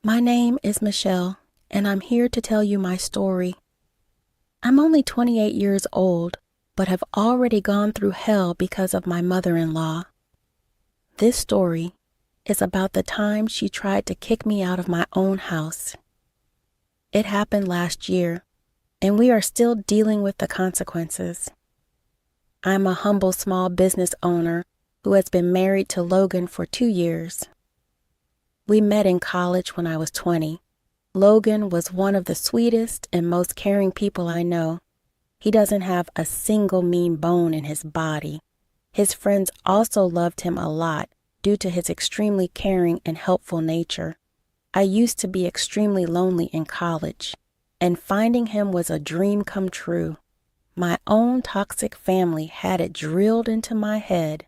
My name is Michelle, and I'm here to tell you my story. I'm only 28 years old, but have already gone through hell because of my mother-in-law. This story is about the time she tried to kick me out of my own house. It happened last year, and we are still dealing with the consequences. I'm a humble small business owner who has been married to Logan for 2 years. We met in college when I was 20. Logan was one of the sweetest and most caring people I know. He doesn't have a single mean bone in his body. His friends also loved him a lot due to his extremely caring and helpful nature. I used to be extremely lonely in college, and finding him was a dream come true. My own toxic family had it drilled into my head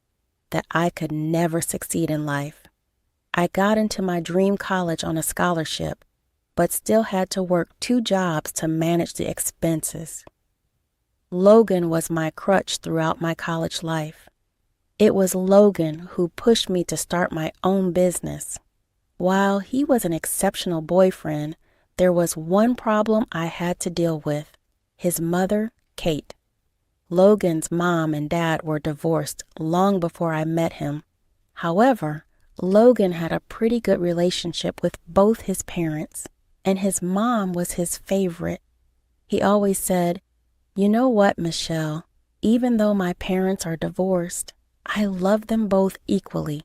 that I could never succeed in life. I got into my dream college on a scholarship, but still had to work 2 jobs to manage the expenses. Logan was my crutch throughout my college life. It was Logan who pushed me to start my own business. While he was an exceptional boyfriend, there was one problem I had to deal with: his mother, Kate. Logan's mom and dad were divorced long before I met him. However, Logan had a pretty good relationship with both his parents, and his mom was his favorite. He always said, "You know what, Michelle? Even though my parents are divorced, I love them both equally.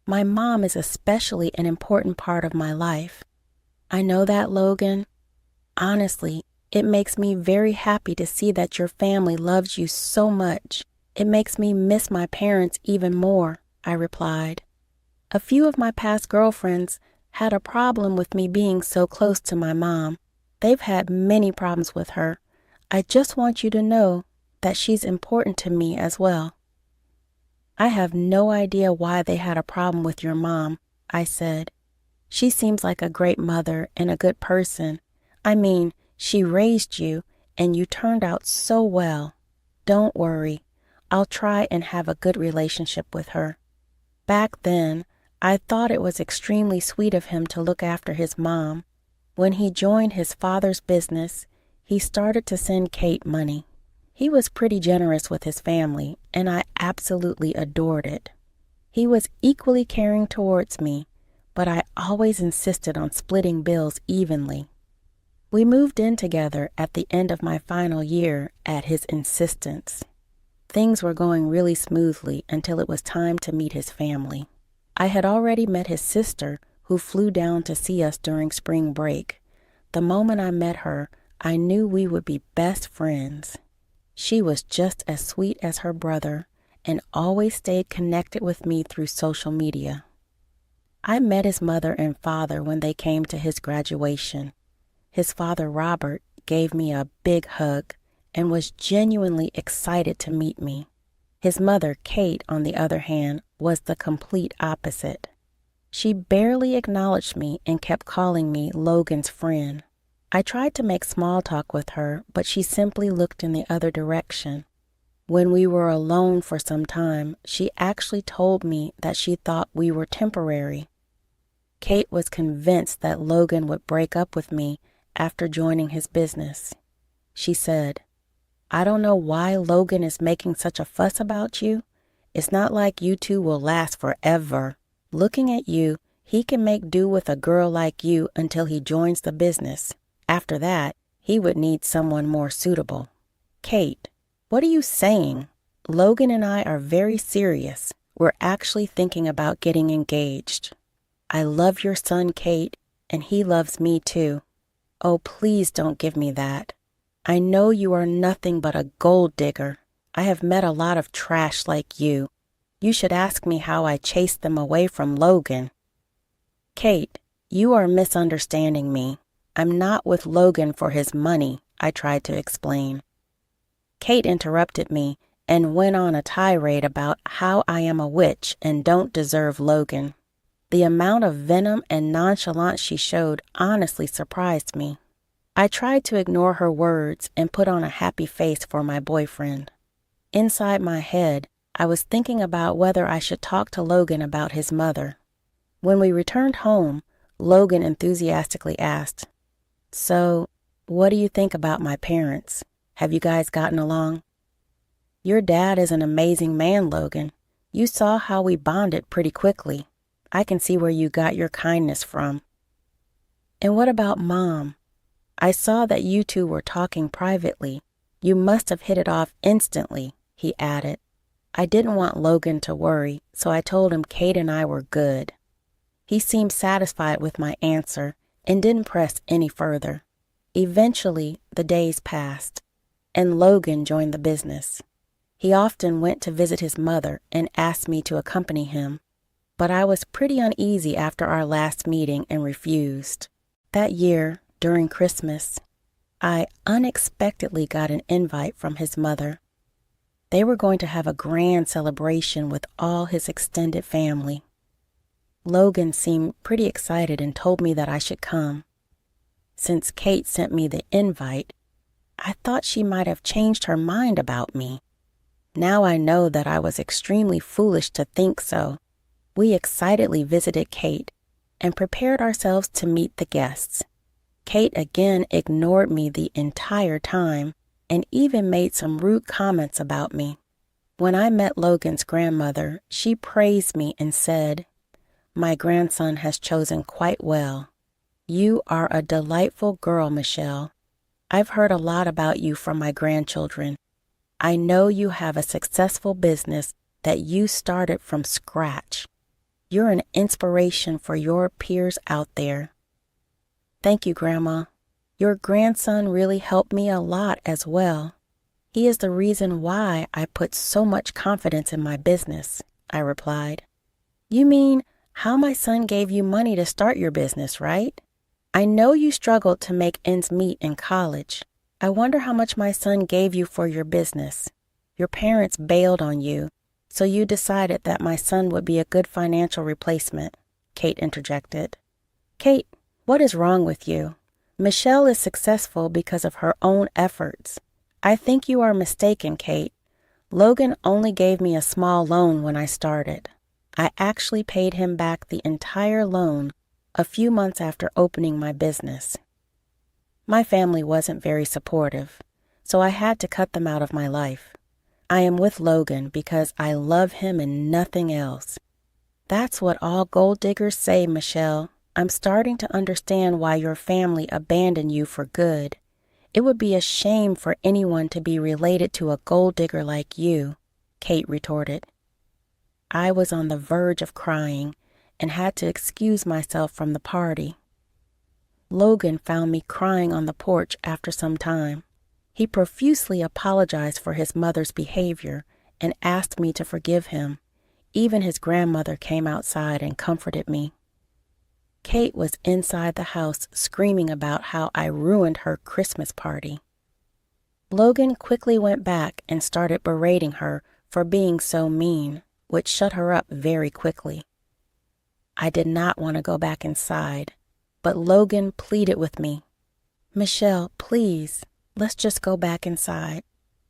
My mom is especially an important part of my life." I know that, Logan. Honestly, it makes me very happy to see that your family loves you so much. It makes me miss my parents even more, I replied. A few of my past girlfriends had a problem with me being so close to my mom. They've had many problems with her. I just want you to know that she's important to me as well. I have no idea why they had a problem with your mom, I said. She seems like a great mother and a good person. I mean, she raised you, and you turned out so well. Don't worry. I'll try and have a good relationship with her. Back then, I thought it was extremely sweet of him to look after his mom. When he joined his father's business, he started to send Kate money. He was pretty generous with his family, and I absolutely adored it. He was equally caring towards me, but I always insisted on splitting bills evenly. We moved in together at the end of my final year at his insistence. Things were going really smoothly until it was time to meet his family. I had already met his sister, who flew down to see us during spring break. The moment I met her, I knew we would be best friends. She was just as sweet as her brother and always stayed connected with me through social media. I met his mother and father when they came to his graduation. His father, Robert, gave me a big hug and was genuinely excited to meet me. His mother, Kate, on the other hand, was the complete opposite. She barely acknowledged me and kept calling me Logan's friend. I tried to make small talk with her, but she simply looked in the other direction. When we were alone for some time, she actually told me that she thought we were temporary. Kate was convinced that Logan would break up with me after joining his business. She said, "I don't know why Logan is making such a fuss about you. It's not like you two will last forever. Looking at you, he can make do with a girl like you until he joins the business. After that, he would need someone more suitable." Kate, what are you saying? Logan and I are very serious. We're actually thinking about getting engaged. I love your son, Kate, and he loves me too. Oh, please don't give me that. I know you are nothing but a gold digger. I have met a lot of trash like you. You should ask me how I chased them away from Logan. Kate, you are misunderstanding me. I'm not with Logan for his money, I tried to explain. Kate interrupted me and went on a tirade about how I am a witch and don't deserve Logan. The amount of venom and nonchalance she showed honestly surprised me. I tried to ignore her words and put on a happy face for my boyfriend. Inside my head, I was thinking about whether I should talk to Logan about his mother. When we returned home, Logan enthusiastically asked, "So, what do you think about my parents? Have you guys gotten along?" "Your dad is an amazing man, Logan. You saw how we bonded pretty quickly. I can see where you got your kindness from." "And what about Mom? I saw that you two were talking privately. You must have hit it off instantly," he added. I didn't want Logan to worry, so I told him Kate and I were good. He seemed satisfied with my answer and didn't press any further. Eventually, the days passed, and Logan joined the business. He often went to visit his mother and asked me to accompany him, but I was pretty uneasy after our last meeting and refused. That year, during Christmas, I unexpectedly got an invite from his mother. They were going to have a grand celebration with all his extended family. Logan seemed pretty excited and told me that I should come. Since Kate sent me the invite, I thought she might have changed her mind about me. Now I know that I was extremely foolish to think so. We excitedly visited Kate and prepared ourselves to meet the guests. Kate again ignored me the entire time and even made some rude comments about me. When I met Logan's grandmother, she praised me and said, "My grandson has chosen quite well. You are a delightful girl, Michelle. I've heard a lot about you from my grandchildren. I know you have a successful business that you started from scratch. You're an inspiration for your peers out there." "Thank you, Grandma. Your grandson really helped me a lot as well. He is the reason why I put so much confidence in my business," I replied. "You mean how my son gave you money to start your business, right? I know you struggled to make ends meet in college. I wonder how much my son gave you for your business. Your parents bailed on you, so you decided that my son would be a good financial replacement," Kate interjected. "Kate, what is wrong with you? Michelle is successful because of her own efforts. I think you are mistaken, Kate. Logan only gave me a small loan when I started. I actually paid him back the entire loan a few months after opening my business. My family wasn't very supportive, so I had to cut them out of my life. I am with Logan because I love him and nothing else. That's what all gold diggers say, Michelle. I'm starting to understand why your family abandoned you for good. It would be a shame for anyone to be related to a gold digger like you," Kate retorted. I was on the verge of crying and had to excuse myself from the party. Logan found me crying on the porch after some time. He profusely apologized for his mother's behavior and asked me to forgive him. Even his grandmother came outside and comforted me. Kate was inside the house screaming about how I ruined her Christmas party. Logan quickly went back and started berating her for being so mean, which shut her up very quickly. I did not want to go back inside, but Logan pleaded with me. "Michelle, please, let's just go back inside.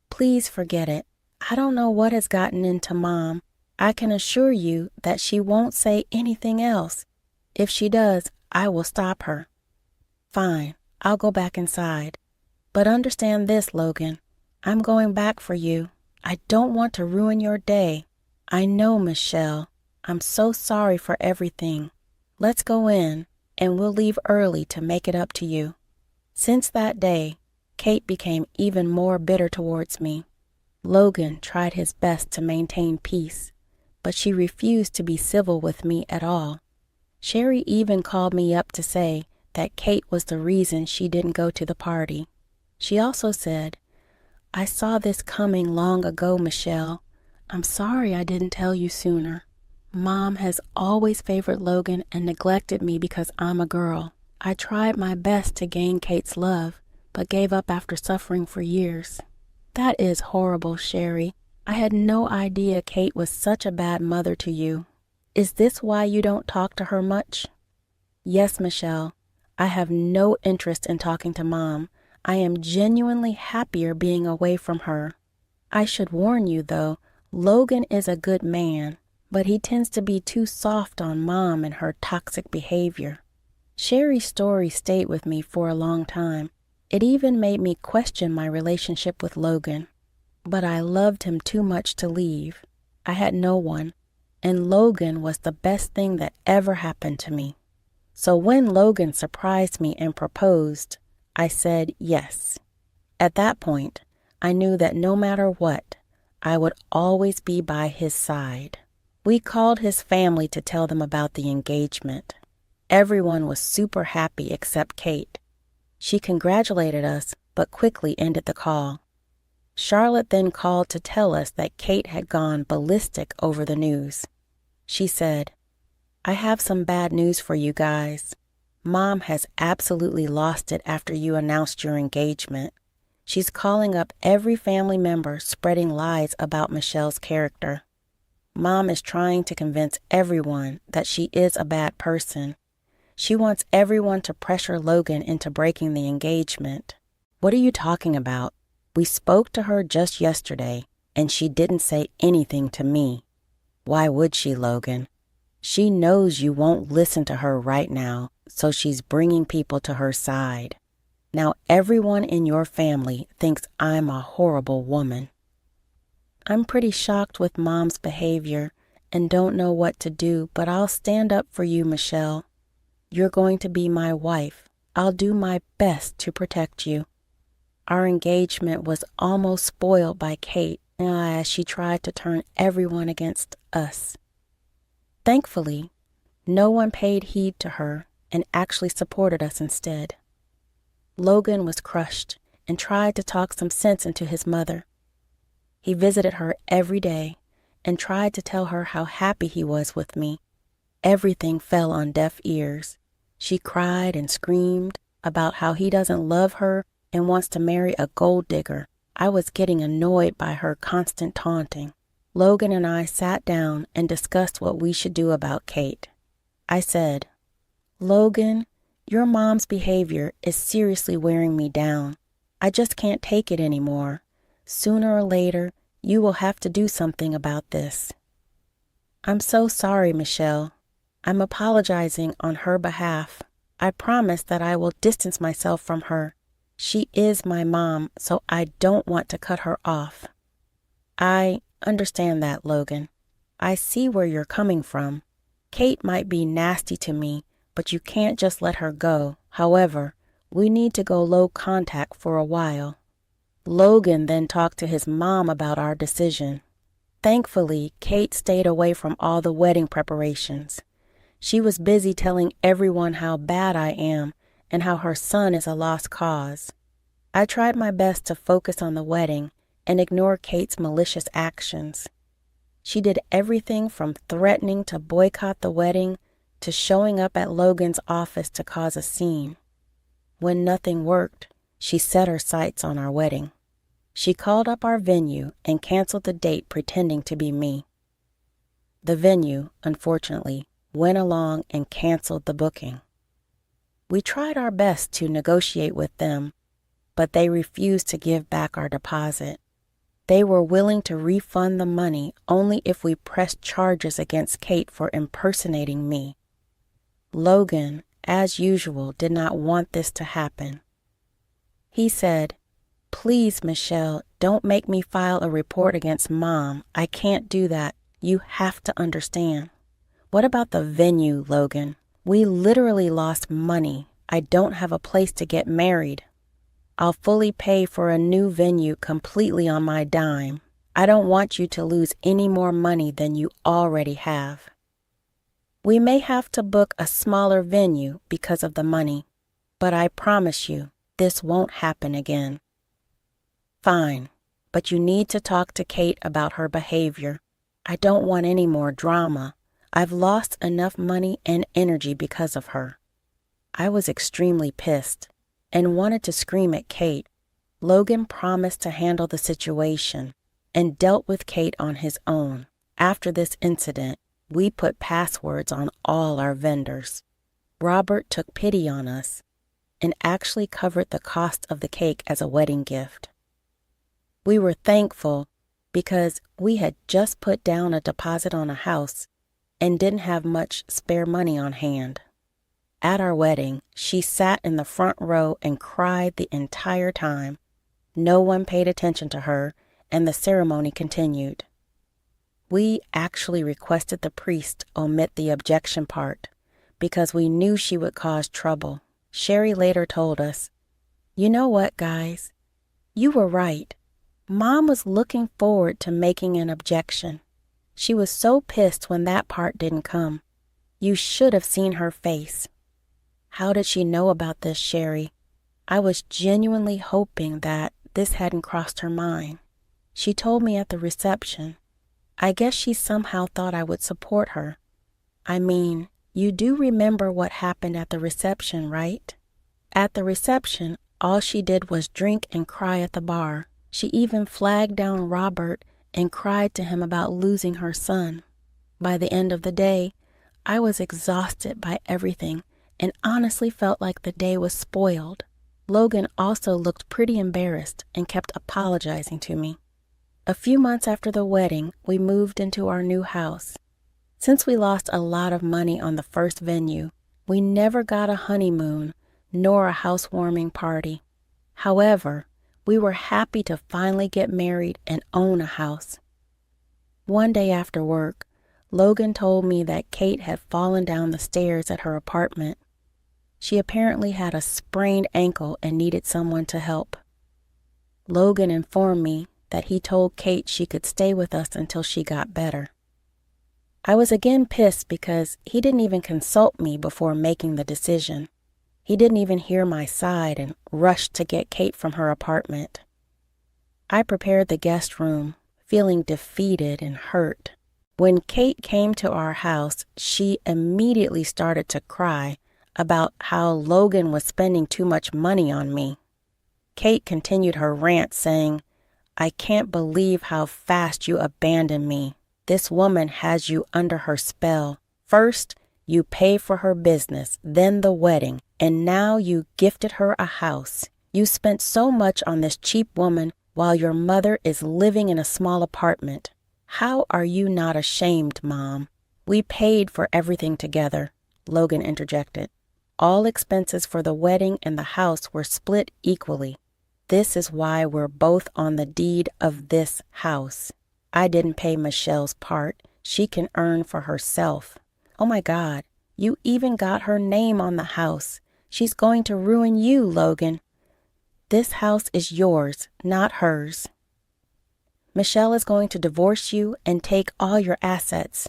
Please forget it. I don't know what has gotten into Mom. I can assure you that she won't say anything else. If she does, I will stop her." "Fine, I'll go back inside. But understand this, Logan. I'm going back for you. I don't want to ruin your day. I know, Michelle. I'm so sorry for everything. Let's go in, and we'll leave early to make it up to you." Since that day, Kate became even more bitter towards me. Logan tried his best to maintain peace, but she refused to be civil with me at all. Sherry even called me up to say that Kate was the reason she didn't go to the party. She also said, "I saw this coming long ago, Michelle. I'm sorry I didn't tell you sooner. Mom has always favored Logan and neglected me because I'm a girl. I tried my best to gain Kate's love, but gave up after suffering for years." "That is horrible, Sherry. I had no idea Kate was such a bad mother to you. Is this why you don't talk to her much?" "Yes, Michelle. I have no interest in talking to Mom. I am genuinely happier being away from her. I should warn you, though, Logan is a good man, but he tends to be too soft on Mom and her toxic behavior." Sherry's story stayed with me for a long time. It even made me question my relationship with Logan. But I loved him too much to leave. I had no one, and Logan was the best thing that ever happened to me. So when Logan surprised me and proposed, I said yes. At that point, I knew that no matter what, I would always be by his side. We called his family to tell them about the engagement. Everyone was super happy except Kate. She congratulated us, but quickly ended the call. Charlotte then called to tell us that Kate had gone ballistic over the news. She said, "I have some bad news for you guys. Mom has absolutely lost it after you announced your engagement. She's calling up every family member, spreading lies about Michelle's character. Mom is trying to convince everyone that she is a bad person. She wants everyone to pressure Logan into breaking the engagement." "What are you talking about? We spoke to her just yesterday, and she didn't say anything to me." "Why would she, Logan? She knows you won't listen to her right now, so she's bringing people to her side. Now everyone in your family thinks I'm a horrible woman." I'm pretty shocked with Mom's behavior and don't know what to do, but I'll stand up for you, Michelle. You're going to be my wife. I'll do my best to protect you. Our engagement was almost spoiled by Kate as she tried to turn everyone against us. Thankfully, no one paid heed to her and actually supported us instead. Logan was crushed and tried to talk some sense into his mother. He visited her every day and tried to tell her how happy he was with me. Everything fell on deaf ears. She cried and screamed about how he doesn't love her and wants to marry a gold digger. I was getting annoyed by her constant taunting. Logan and I sat down and discussed what we should do about Kate. I said, "Logan, your mom's behavior is seriously wearing me down. I just can't take it anymore. Sooner or later, you will have to do something about this." "I'm so sorry, Michelle. I'm apologizing on her behalf. I promise that I will distance myself from her. She is my mom, so I don't want to cut her off." "I understand that, Logan. I see where you're coming from. Kate might be nasty to me, but you can't just let her go. However, we need to go low contact for a while." Logan then talked to his mom about our decision. Thankfully, Kate stayed away from all the wedding preparations. She was busy telling everyone how bad I am and how her son is a lost cause. I tried my best to focus on the wedding and ignore Kate's malicious actions. She did everything from threatening to boycott the wedding to showing up at Logan's office to cause a scene. When nothing worked, she set her sights on our wedding. She called up our venue and canceled the date pretending to be me. The venue, unfortunately, went along and canceled the booking. We tried our best to negotiate with them, but they refused to give back our deposit. They were willing to refund the money only if we pressed charges against Kate for impersonating me. Logan, as usual, did not want this to happen. He said, "Please, Michelle, don't make me file a report against Mom. I can't do that. You have to understand." "What about the venue, Logan? We literally lost money. I don't have a place to get married. I'll fully pay for a new venue completely on my dime. I don't want you to lose any more money than you already have. We may have to book a smaller venue because of the money, but I promise you, this won't happen again." "Fine, but you need to talk to Kate about her behavior. I don't want any more drama. I've lost enough money and energy because of her." I was extremely pissed and wanted to scream at Kate. Logan promised to handle the situation and dealt with Kate on his own. After this incident, we put passwords on all our vendors. Robert took pity on us and actually covered the cost of the cake as a wedding gift. We were thankful because we had just put down a deposit on a house and didn't have much spare money on hand. At our wedding, she sat in the front row and cried the entire time. No one paid attention to her, and the ceremony continued. We actually requested the priest omit the objection part because we knew she would cause trouble. Sherry later told us, "You know what, guys? You were right. Mom was looking forward to making an objection. She was so pissed when that part didn't come. You should have seen her face." How did she know about this, Sherry? I was genuinely hoping that this hadn't crossed her mind. She told me at the reception. I guess she somehow thought I would support her. I mean, you do remember what happened at the reception, right? At the reception, all she did was drink and cry at the bar. She even flagged down Robert and cried to him about losing her son. By the end of the day, I was exhausted by everything and honestly felt like the day was spoiled. Logan also looked pretty embarrassed and kept apologizing to me. A few months after the wedding, we moved into our new house. Since we lost a lot of money on the first venue, we never got a honeymoon nor a housewarming party. However, we were happy to finally get married and own a house. One day after work, Logan told me that Kate had fallen down the stairs at her apartment. She apparently had a sprained ankle and needed someone to help. Logan informed me that he told Kate she could stay with us until she got better. I was again pissed because he didn't even consult me before making the decision. He didn't even hear my side and rushed to get Kate from her apartment. I prepared the guest room, feeling defeated and hurt. When Kate came to our house, she immediately started to cry about how Logan was spending too much money on me. Kate continued her rant saying, "I can't believe how fast you abandoned me. This woman has you under her spell. First, you pay for her business, then the wedding, and now you gifted her a house. You spent so much on this cheap woman while your mother is living in a small apartment. How are you not ashamed, Mom?" "We paid for everything together," Logan interjected. "All expenses for the wedding and the house were split equally. This is why we're both on the deed of this house. I didn't pay Michelle's part. She can earn for herself. Oh my God, you even got her name on the house. She's going to ruin you, Logan. This house is yours, not hers. Michelle is going to divorce you and take all your assets,"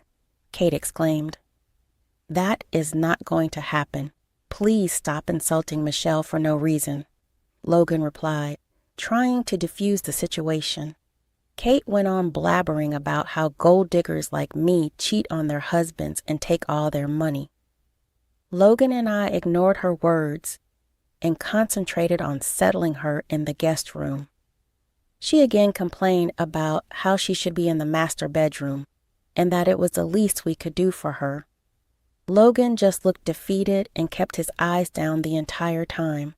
Kate exclaimed. "That is not going to happen. Please stop insulting Michelle for no reason," Logan replied, trying to defuse the situation. Kate went on blabbering about how gold diggers like me cheat on their husbands and take all their money. Logan and I ignored her words and concentrated on settling her in the guest room. She again complained about how she should be in the master bedroom and that it was the least we could do for her. Logan just looked defeated and kept his eyes down the entire time.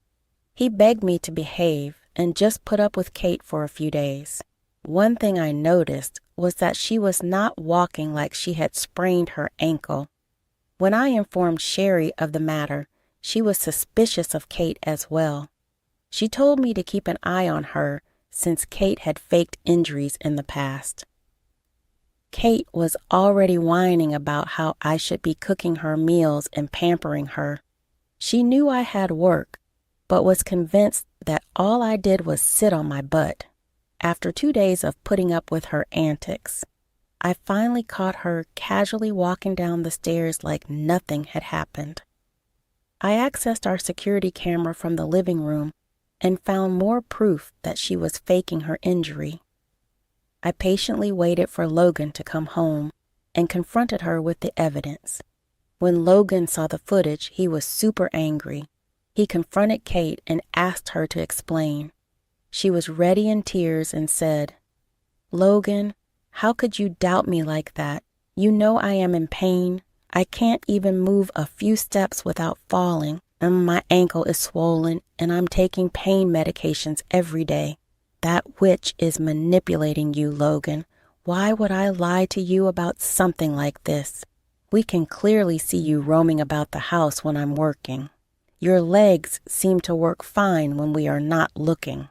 He begged me to behave and just put up with Kate for a few days. One thing I noticed was that she was not walking like she had sprained her ankle. When I informed Sherry of the matter, she was suspicious of Kate as well. She told me to keep an eye on her since Kate had faked injuries in the past. Kate was already whining about how I should be cooking her meals and pampering her. She knew I had work, but was convinced that all I did was sit on my butt. After 2 days of putting up with her antics, I finally caught her casually walking down the stairs like nothing had happened. I accessed our security camera from the living room and found more proof that she was faking her injury. I patiently waited for Logan to come home and confronted her with the evidence. When Logan saw the footage, he was super angry. He confronted Kate and asked her to explain. She was ready in tears and said, "Logan, how could you doubt me like that? You know I am in pain. I can't even move a few steps without falling, and my ankle is swollen, and I'm taking pain medications every day. That witch is manipulating you, Logan. Why would I lie to you about something like this? We can clearly see you roaming about the house when I'm working. Your legs seem to work fine when we are not looking.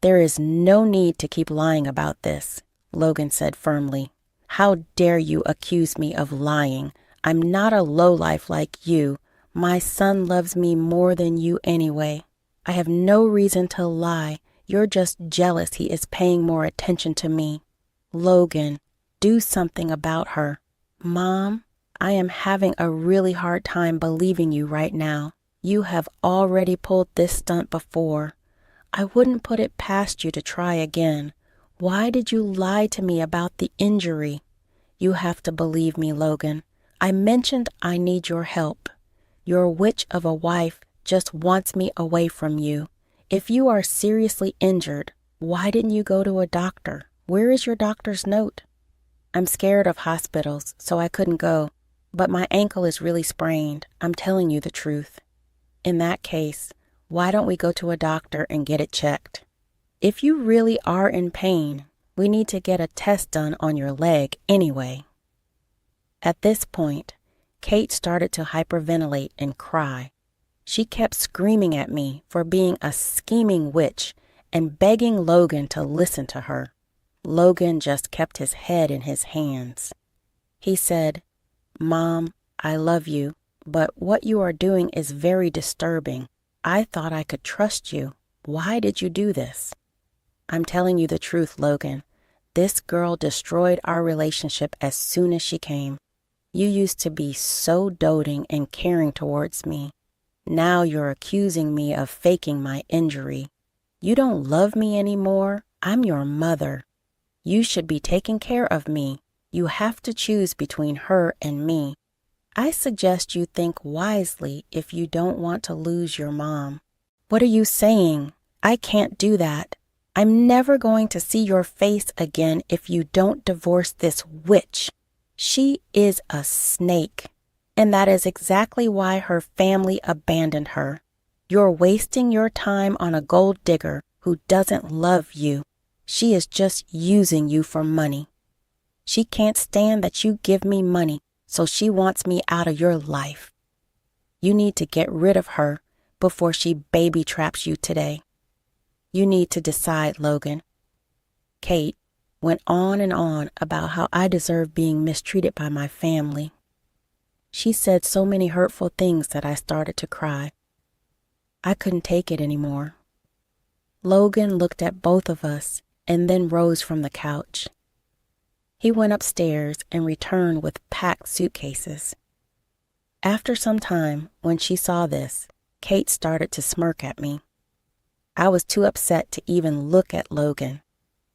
There is no need to keep lying about this, Logan said firmly. How dare you accuse me of lying? I'm not a lowlife like you. My son loves me more than you anyway. I have no reason to lie. You're just jealous he is paying more attention to me. Logan, do something about her. Mom, I am having a really hard time believing you right now. You have already pulled this stunt before. I wouldn't put it past you to try again. Why did you lie to me about the injury? You have to believe me, Logan. I mentioned I need your help. Your witch of a wife just wants me away from you. If you are seriously injured, why didn't you go to a doctor? Where is your doctor's note? I'm scared of hospitals, so I couldn't go. But my ankle is really sprained. I'm telling you the truth. In that case, why don't we go to a doctor and get it checked? If you really are in pain, we need to get a test done on your leg anyway. At this point, Kate started to hyperventilate and cry. She kept screaming at me for being a scheming witch and begging Logan to listen to her. Logan just kept his head in his hands. He said, Mom, I love you, but what you are doing is very disturbing. I thought I could trust you. Why did you do this? I'm telling you the truth, Logan. This girl destroyed our relationship as soon as she came. You used to be so doting and caring towards me. Now you're accusing me of faking my injury. You don't love me anymore. I'm your mother. You should be taking care of me. You have to choose between her and me. I suggest you think wisely if you don't want to lose your mom. What are you saying? I can't do that. I'm never going to see your face again if you don't divorce this witch. She is a snake, and that is exactly why her family abandoned her. You're wasting your time on a gold digger who doesn't love you. She is just using you for money. She can't stand that you give me money, so she wants me out of your life. You need to get rid of her before she baby traps you today. You need to decide, Logan. Kate went on and on about how I deserve being mistreated by my family. She said so many hurtful things that I started to cry. I couldn't take it anymore. Logan looked at both of us and then rose from the couch. He went upstairs and returned with packed suitcases. After some time, when she saw this, Kate started to smirk at me. I was too upset to even look at Logan.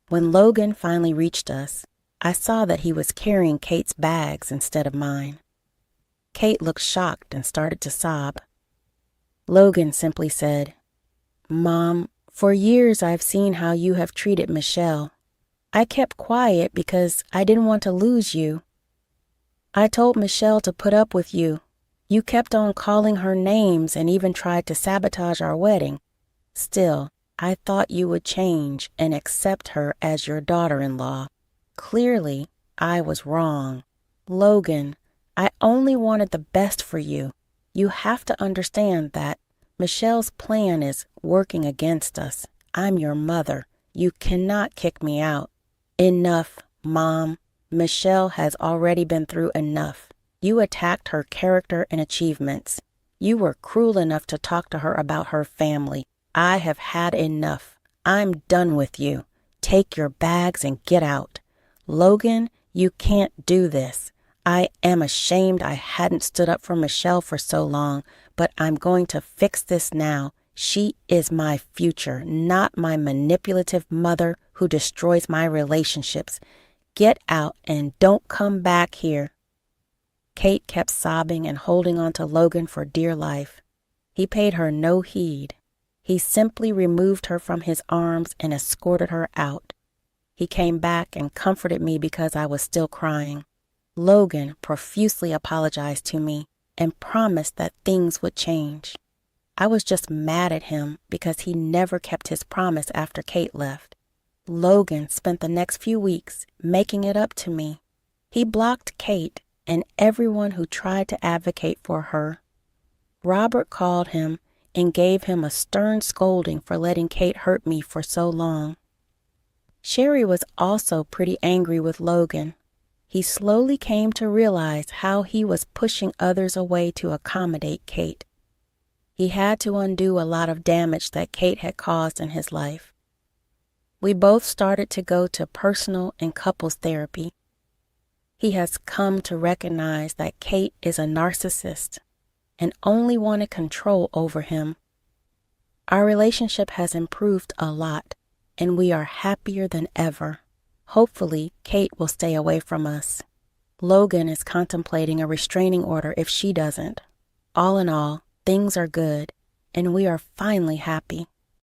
When Logan finally reached us, I saw that he was carrying Kate's bags instead of mine. Kate looked shocked and started to sob. Logan simply said, Mom, for years I've seen how you have treated Michelle. I kept quiet because I didn't want to lose you. I told Michelle to put up with you. You kept on calling her names and even tried to sabotage our wedding. Still, I thought you would change and accept her as your daughter-in-law. Clearly, I was wrong. Logan, I only wanted the best for you. You have to understand that Michelle's plan is working against us. I'm your mother. You cannot kick me out. Enough, Mom. Michelle has already been through enough. You attacked her character and achievements. You were cruel enough to talk to her about her family. I have had enough. I'm done with you. Take your bags and get out. Logan, you can't do this. I am ashamed I hadn't stood up for Michelle for so long, but I'm going to fix this now. She is my future, not my manipulative mother who destroys my relationships. Get out and don't come back here. Kate kept sobbing and holding on to Logan for dear life. He paid her no heed. He simply removed her from his arms and escorted her out. He came back and comforted me because I was still crying. Logan profusely apologized to me and promised that things would change. I was just mad at him because he never kept his promise after Kate left. Logan spent the next few weeks making it up to me. He blocked Kate and everyone who tried to advocate for her. Robert called him and gave him a stern scolding for letting Kate hurt me for so long. Sherry was also pretty angry with Logan. He slowly came to realize how he was pushing others away to accommodate Kate. He had to undo a lot of damage that Kate had caused in his life. We both started to go to personal and couples therapy. He has come to recognize that Kate is a narcissist and only wanted control over him. Our relationship has improved a lot, and we are happier than ever. Hopefully, Kate will stay away from us. Logan is contemplating a restraining order if she doesn't. All in all, things are good, and we are finally happy.